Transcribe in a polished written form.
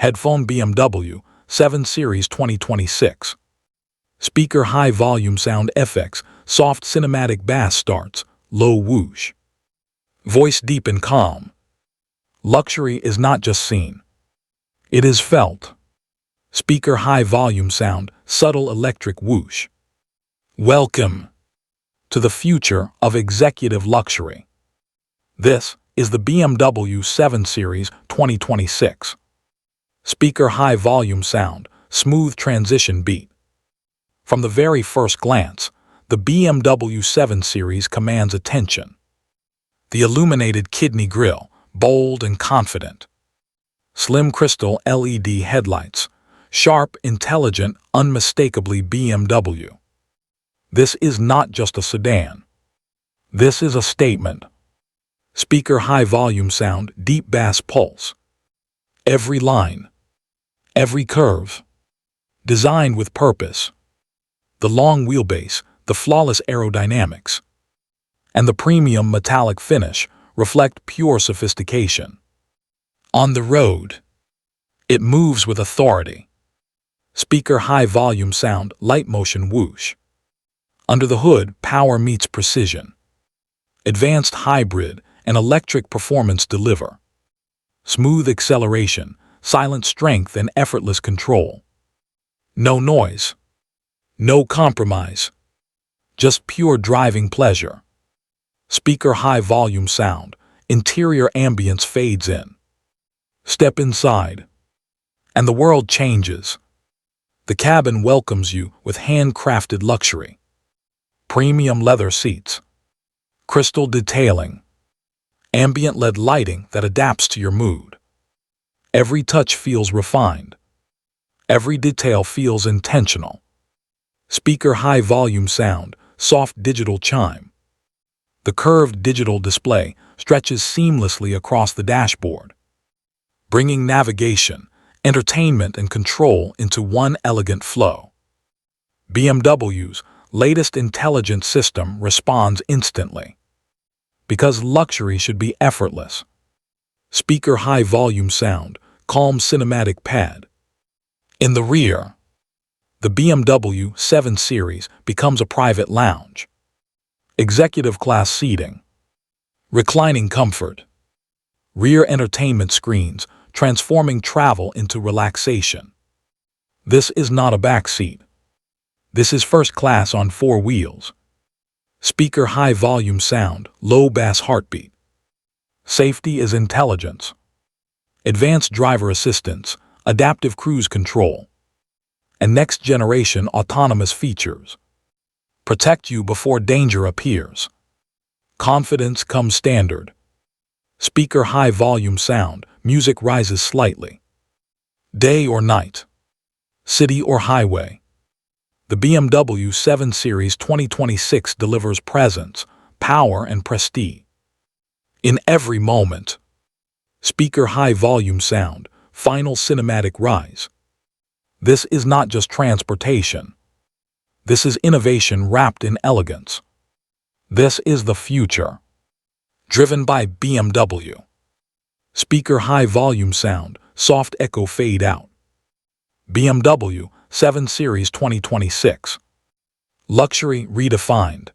Headphone BMW 7 Series 2026. Speaker high volume sound FX, soft cinematic bass starts, low whoosh. Voice deep and calm. Luxury is not just seen. It is felt. Speaker high volume sound, subtle electric whoosh. Welcome to the future of executive luxury. This is the BMW 7 Series 2026. Speaker high volume sound, smooth transition beat. From the very first glance, the BMW 7 Series commands attention. The illuminated kidney grille, bold and confident. Slim crystal LED headlights, sharp, intelligent, unmistakably BMW. This is not just a sedan. This is a statement. Speaker high volume sound, deep bass pulse. Every line, every curve, designed with purpose. The long wheelbase, the flawless aerodynamics, and the premium metallic finish reflect pure sophistication. On the road, it moves with authority. Speaker high volume sound, light motion whoosh. Under the hood, power meets precision. Advanced hybrid and electric performance deliver. Smooth acceleration, silent strength and effortless control. No noise. No compromise. Just pure driving pleasure. Speaker high volume sound, interior ambience fades in. Step inside, and the world changes. The cabin welcomes you with handcrafted luxury. Premium leather seats. Crystal detailing. Ambient LED lighting that adapts to your mood. Every touch feels refined. Every detail feels intentional. Speaker high volume sound, soft digital chime. The curved digital display stretches seamlessly across the dashboard, bringing navigation, entertainment, and control into one elegant flow. BMW's latest intelligent system responds instantly. Because luxury should be effortless. Speaker high volume sound, calm cinematic pad. In the rear, the BMW 7 Series becomes a private lounge. Executive class seating. Reclining comfort. Rear entertainment screens, transforming travel into relaxation. This is not a back seat. This is first class on 4 wheels. Speaker high volume sound, low bass heartbeat. Safety is intelligence. Advanced driver assistance, adaptive cruise control, and next-generation autonomous features. Protect you before danger appears. Confidence comes standard. Speaker high volume sound, music rises slightly. Day or night. City or highway. The BMW 7 Series 2026 delivers presence, power, and prestige. In every moment. Speaker high volume sound, final cinematic rise. This is not just transportation. This is innovation wrapped in elegance. This is the future. Driven by BMW. Speaker high volume sound, soft echo fade out. BMW 7 Series 2026. Luxury redefined.